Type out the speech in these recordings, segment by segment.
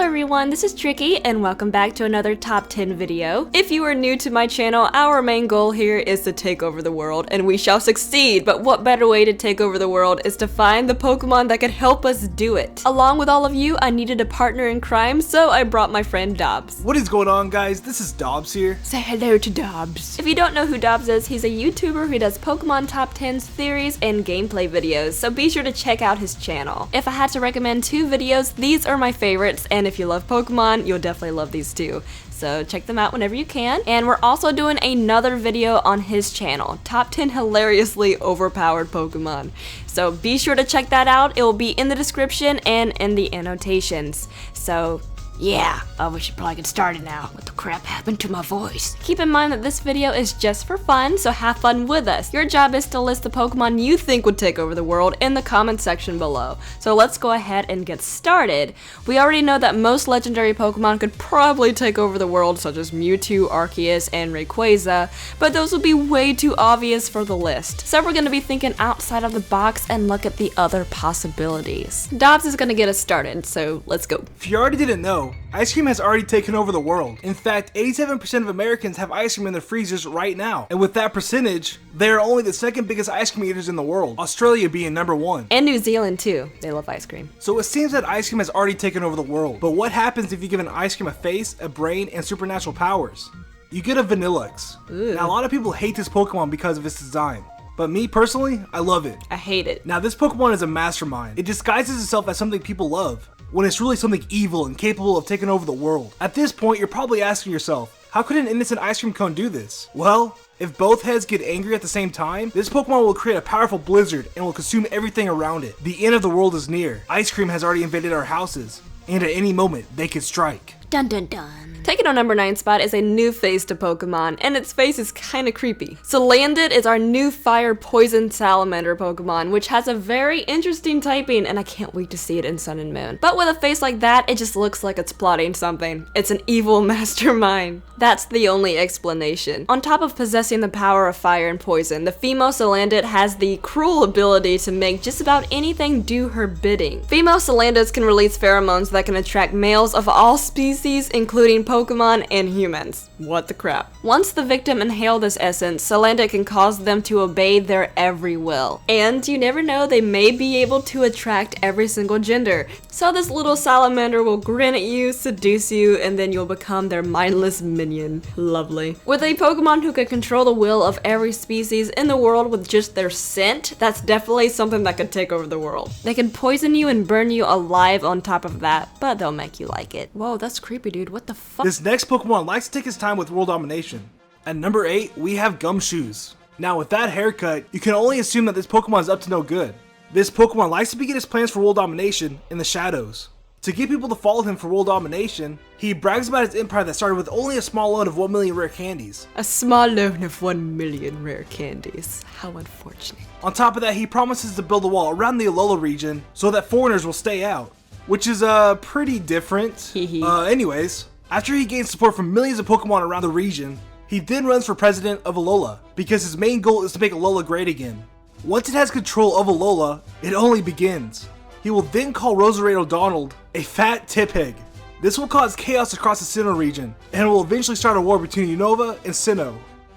everyone, this is Tricky and welcome back to another top 10 video. If you are new to my channel, our main goal here is to take over the world and we shall succeed, but what better way to take over the world is to find the Pokemon that could help us do it. Along with all of you, I needed a partner in crime, so I brought my friend Dobbs. What is going on, guys? This is Dobbs here. Say hello to Dobbs. If you don't know who Dobbs is, he's a YouTuber who does Pokemon top 10s, theories, and gameplay videos, so be sure to check out his channel. If I had to recommend two videos, these are my favorites, and if you love Pokemon, you'll definitely love these too. So check them out whenever you can. And we're also doing another video on his channel, top 10 hilariously overpowered Pokemon. So be sure to check that out. It will be in the description and in the annotations. So yeah, we should probably get started now. What the crap happened to my voice? Keep in mind that this video is just for fun, so have fun with us. Your job is to list the Pokemon you think would take over the world in the comment section below. So let's go ahead and get started. We already know that most legendary Pokemon could probably take over the world, such as Mewtwo, Arceus, and Rayquaza, but those would be way too obvious for the list. So we're gonna be thinking outside of the box and look at the other possibilities. Dobbs is gonna get us started, so let's go. If you already didn't know, ice cream has already taken over the world. In fact, 87% of Americans have ice cream in their freezers right now. And with that percentage, they are only the second biggest ice cream eaters in the world, Australia being number one. And New Zealand too, they love ice cream. So it seems that ice cream has already taken over the world. But what happens if you give an ice cream a face, a brain, and supernatural powers? You get a Vanilluxe. Now a lot of people hate this Pokemon because of its design. But me personally, I love it. I hate it. Now this Pokemon is a mastermind. It disguises itself as something people love, when it's really something evil and capable of taking over the world. At this point, you're probably asking yourself, how could an innocent ice cream cone do this? Well, if both heads get angry at the same time, this Pokemon will create a powerful blizzard and will consume everything around it. The end of the world is near. Ice cream has already invaded our houses, and at any moment, they could strike. Dun dun dun. Taking our number 9 spot is a new face to Pokemon, and its face is kinda creepy. Salandit is our new fire poison salamander Pokemon, which has a very interesting typing, and I can't wait to see it in Sun and Moon. But with a face like that, it just looks like it's plotting something. It's an evil mastermind. That's the only explanation. On top of possessing the power of fire and poison, the female Salandit has the cruel ability to make just about anything do her bidding. Female Salandits can release pheromones that can attract males of all species, including Pokemon and humans. What the crap. Once the victim inhale this essence, Salandit can cause them to obey their every will. And you never know, they may be able to attract every single gender. So this little salamander will grin at you, seduce you, and then you'll become their mindless minion. Lovely. With a Pokemon who can control the will of every species in the world with just their scent, that's definitely something that could take over the world. They can poison you and burn you alive on top of that, but they'll make you like it. Whoa, that's creepy, dude. What the fuck? This next Pokemon likes to take his time with world domination. At number 8, we have Gumshoos. Now with that haircut, you can only assume that this Pokemon is up to no good. This Pokemon likes to begin his plans for world domination in the shadows. To get people to follow him for world domination, he brags about his empire that started with only a small loan of 1 million rare candies. A small loan of 1 million rare candies. How unfortunate. On top of that, he promises to build a wall around the Alola region so that foreigners will stay out. Which is pretty different. Anyways, after he gains support from millions of Pokemon around the region, he then runs for president of Alola because his main goal is to make Alola great again. Once it has control of Alola, it only begins. He will then call Rosario Donald a fat tip egg. This will cause chaos across the Sinnoh region, and will eventually start a war between Unova and Sinnoh.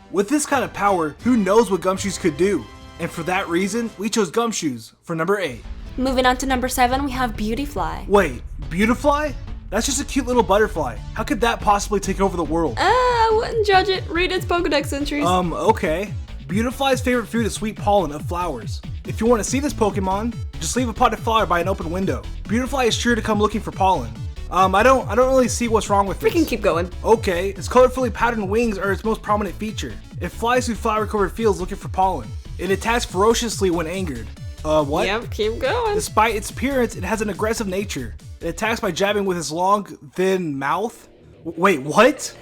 With this kind of power, who knows what Gumshoos could do? And for that reason, we chose Gumshoos for number 8. Moving on to number 7, we have Beautifly. Wait, Beautifly? That's just a cute little butterfly. How could that possibly take over the world? I wouldn't judge it. Read its Pokedex entries. Okay. Beautifly's favorite food is sweet pollen of flowers. If you want to see this Pokemon, just leave a potted flower by an open window. Beautifly is sure to come looking for pollen. I don't really see what's wrong with this. We can keep going. Okay, its colorfully patterned wings are its most prominent feature. It flies through flower-covered fields looking for pollen. It attacks ferociously when angered. What? Yep, keep going. Despite its appearance, it has an aggressive nature. It attacks by jabbing with its long, thin mouth. Wait, what?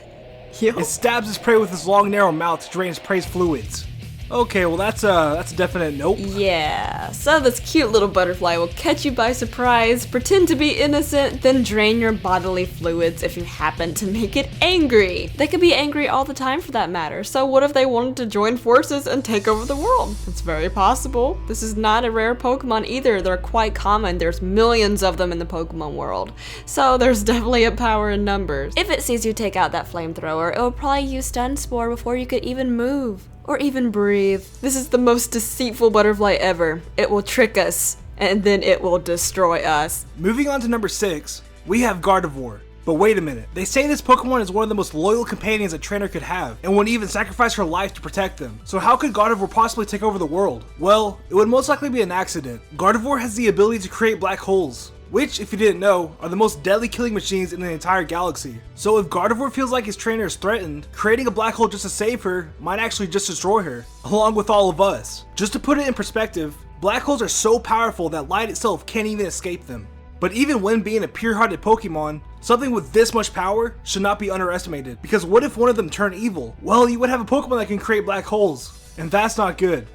Yo. It stabs its prey with its long, narrow mouth to drain its prey's fluids. Okay, well that's a definite nope. Yeah, so this cute little butterfly will catch you by surprise, pretend to be innocent, then drain your bodily fluids if you happen to make it angry. They could be angry all the time for that matter, so what if they wanted to join forces and take over the world? It's very possible. This is not a rare Pokemon either, they're quite common. There's millions of them in the Pokemon world, so there's definitely a power in numbers. If it sees you take out that flamethrower, it will probably use Stun Spore before you could even move. Or even breathe. This is the most deceitful butterfly ever. It will trick us, and then it will destroy us. Moving on to number 6, we have Gardevoir. But wait a minute, they say this Pokemon is one of the most loyal companions a trainer could have, and would even sacrifice her life to protect them. So how could Gardevoir possibly take over the world? Well, it would most likely be an accident. Gardevoir has the ability to create black holes, which, if you didn't know, are the most deadly killing machines in the entire galaxy. So if Gardevoir feels like his trainer is threatened, creating a black hole just to save her might actually just destroy her, along with all of us. Just to put it in perspective, black holes are so powerful that light itself can't even escape them. But even when being a pure-hearted Pokemon, something with this much power should not be underestimated, because what if one of them turned evil? Well, you would have a Pokemon that can create black holes, and that's not good.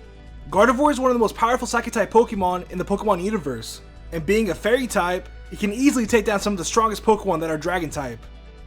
Gardevoir is one of the most powerful Psychic-type Pokemon in the Pokemon universe. And being a fairy type, it can easily take down some of the strongest Pokemon that are dragon type.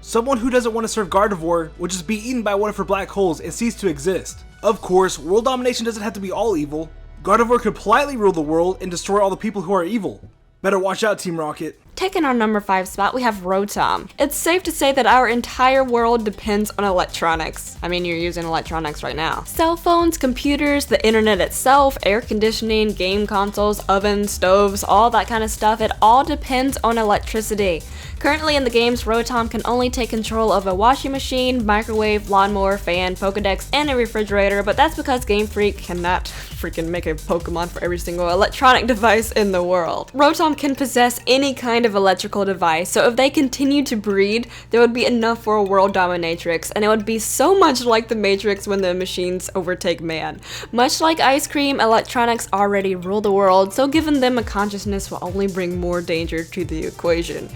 Someone who doesn't want to serve Gardevoir would just be eaten by one of her black holes and cease to exist. Of course, world domination doesn't have to be all evil. Gardevoir could politely rule the world and destroy all the people who are evil. Better watch out, Team Rocket. Taking our number 5 spot, we have Rotom. It's safe to say that our entire world depends on electronics. I mean, you're using electronics right now. Cell phones, computers, the internet itself, air conditioning, game consoles, ovens, stoves, all that kind of stuff, it all depends on electricity. Currently in the games, Rotom can only take control of a washing machine, microwave, lawnmower, fan, Pokedex, and a refrigerator, but that's because Game Freak cannot freaking make a Pokemon for every single electronic device in the world. Rotom can possess any kind of electrical device, so if they continue to breed, there would be enough for a world dominatrix, and it would be so much like the Matrix when the machines overtake man. Much like ice cream, electronics already rule the world, so giving them a consciousness will only bring more danger to the equation.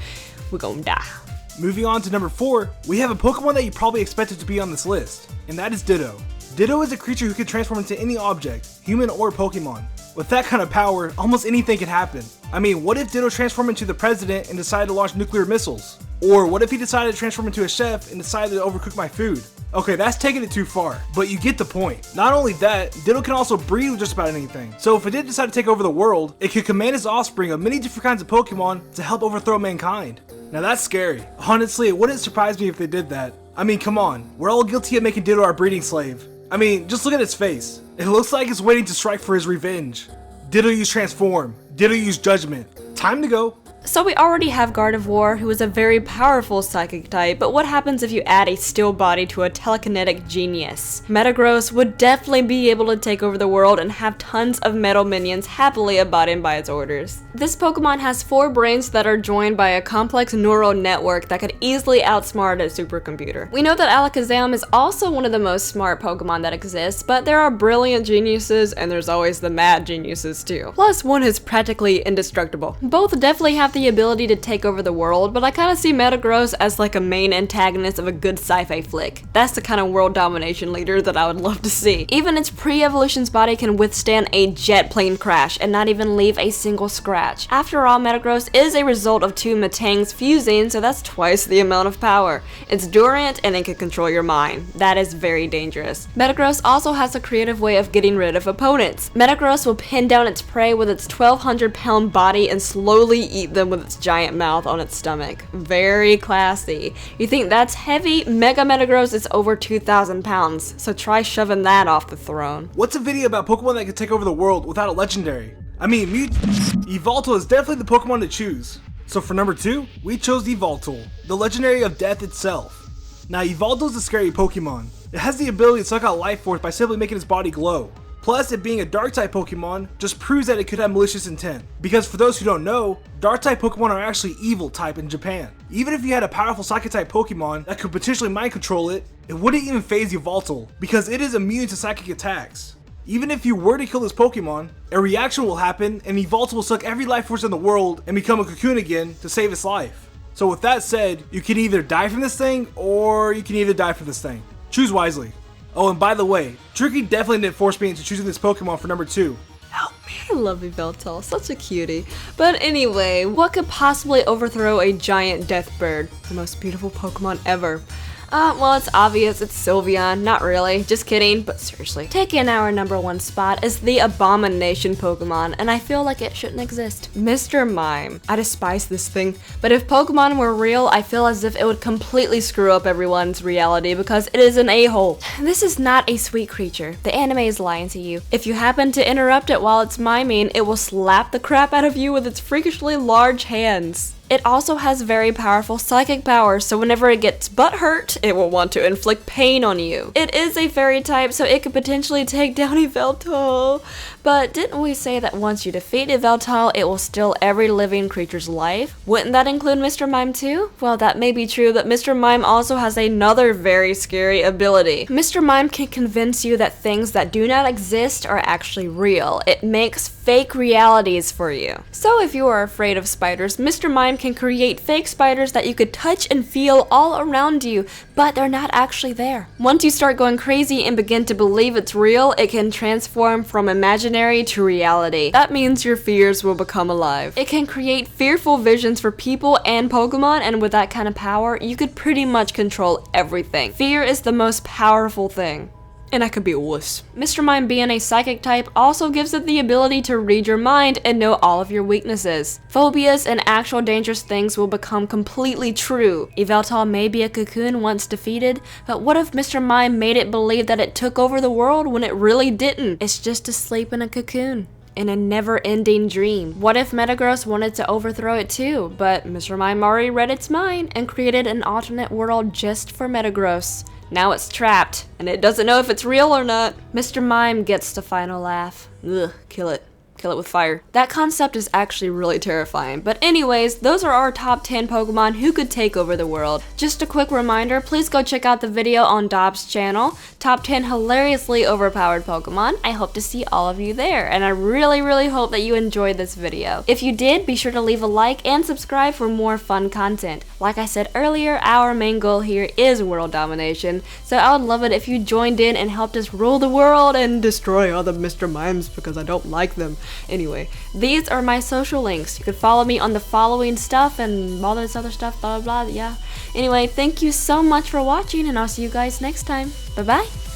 We're gonna die. Moving on to number 4, we have a Pokemon that you probably expected to be on this list, and that is Ditto. Ditto is a creature who can transform into any object, human or Pokemon. With that kind of power, almost anything can happen. I mean, what if Ditto transformed into the president and decided to launch nuclear missiles? Or what if he decided to transform into a chef and decided to overcook my food? Okay, that's taking it too far, but you get the point. Not only that, Ditto can also breed with just about anything. So if it did decide to take over the world, it could command its offspring of many different kinds of Pokemon to help overthrow mankind. Now that's scary. Honestly, it wouldn't surprise me if they did that. I mean, come on, we're all guilty of making Ditto our breeding slave. I mean, just look at its face. It looks like it's waiting to strike for his revenge. Ditto use Transform. Ditto use Judgment. Time to go. So we already have Gardevoir, who is a very powerful psychic type, but what happens if you add a steel body to a telekinetic genius? Metagross would definitely be able to take over the world and have tons of metal minions happily abiding by its orders. This Pokemon has 4 brains that are joined by a complex neural network that could easily outsmart a supercomputer. We know that Alakazam is also one of the most smart Pokemon that exists, but there are brilliant geniuses and there's always the mad geniuses too. Plus, one is practically indestructible. Both definitely have the ability to take over the world, but I kind of see Metagross as like a main antagonist of a good sci-fi flick. That's the kind of world domination leader that I would love to see. Even its pre-evolution's body can withstand a jet plane crash and not even leave a single scratch. After all, Metagross is a result of 2 Metangs fusing, so that's twice the amount of power. It's Durant and it can control your mind. That is very dangerous. Metagross also has a creative way of getting rid of opponents. Metagross will pin down its prey with its 1,200-pound body and slowly eat them with its giant mouth on its stomach. Very classy. You think that's heavy? Mega Metagross is over 2,000 pounds, so try shoving that off the throne. What's a video about Pokemon that can take over the world without a legendary? I mean, Yveltal is definitely the Pokemon to choose. So for number 2, we chose Yveltal, the legendary of death itself. Now, Yveltal is a scary Pokemon. It has the ability to suck out life force by simply making its body glow. Plus, it being a Dark-type Pokemon just proves that it could have malicious intent. Because for those who don't know, Dark-type Pokemon are actually evil-type in Japan. Even if you had a powerful Psychic-type Pokemon that could potentially mind control it, it wouldn't even phase Yveltal, because it is immune to psychic attacks. Even if you were to kill this Pokemon, a reaction will happen and Yveltal will suck every life force in the world and become a cocoon again to save its life. So with that said, you can either die from this thing, or you can either die from this thing. Choose wisely. Oh, and by the way, Tricky definitely didn't force me into choosing this Pokemon for number 2. Help me. I love Yveltal, such a cutie. But anyway, what could possibly overthrow a giant death bird? The most beautiful Pokemon ever. Well, it's obvious, it's Sylveon. Not really, just kidding, but seriously. Taking our number 1 spot is the Abomination Pokemon, and I feel like it shouldn't exist. Mr.Mime. I despise this thing, but if Pokemon were real, I feel as if it would completely screw up everyone's reality because it is an a-hole. This is not a sweet creature. The anime is lying to you. If you happen to interrupt it while it's miming, it will slap the crap out of you with its freakishly large hands. It also has very powerful psychic powers, so whenever it gets butthurt, it will want to inflict pain on you. It is a fairy type, so it could potentially take down Yveltal. But didn't we say that once you defeat Yveltal, it will steal every living creature's life? Wouldn't that include Mr. Mime too? Well, that may be true, but Mr. Mime also has another very scary ability. Mr. Mime can convince you that things that do not exist are actually real. It makes fake realities for you. So if you are afraid of spiders, Mr. Mime can create fake spiders that you could touch and feel all around you, but they're not actually there. Once you start going crazy and begin to believe it's real, it can transform from imaginary to reality. That means your fears will become alive. It can create fearful visions for people and Pokemon, and with that kind of power, you could pretty much control everything. Fear is the most powerful thing. And I could be a wuss. Mr. Mime being a psychic type also gives it the ability to read your mind and know all of your weaknesses. Phobias and actual dangerous things will become completely true. Yveltal may be a cocoon once defeated, but what if Mr. Mime made it believe that it took over the world when it really didn't? It's just asleep in a cocoon. In a never-ending dream. What if Metagross wanted to overthrow it too, but Mr. Mime already read its mind and created an alternate world just for Metagross? Now it's trapped, and it doesn't know if it's real or not. Mr. Mime gets the final laugh. Ugh, kill it. Kill it with fire. That concept is actually really terrifying. But anyways, those are our top 10 Pokemon who could take over the world. Just a quick reminder, please go check out the video on Dob's channel, Top 10 Hilariously Overpowered Pokemon. I hope to see all of you there, and I really hope that you enjoyed this video. If you did, be sure to leave a like and subscribe for more fun content. Like I said earlier, our main goal here is world domination, so I would love it if you joined in and helped us rule the world and destroy all the Mr. Mimes because I don't like them. Anyway, these are my social links. You could follow me on the following stuff and all this other stuff, blah blah blah, yeah. Anyway, thank you so much for watching, and I'll see you guys next time. Bye bye.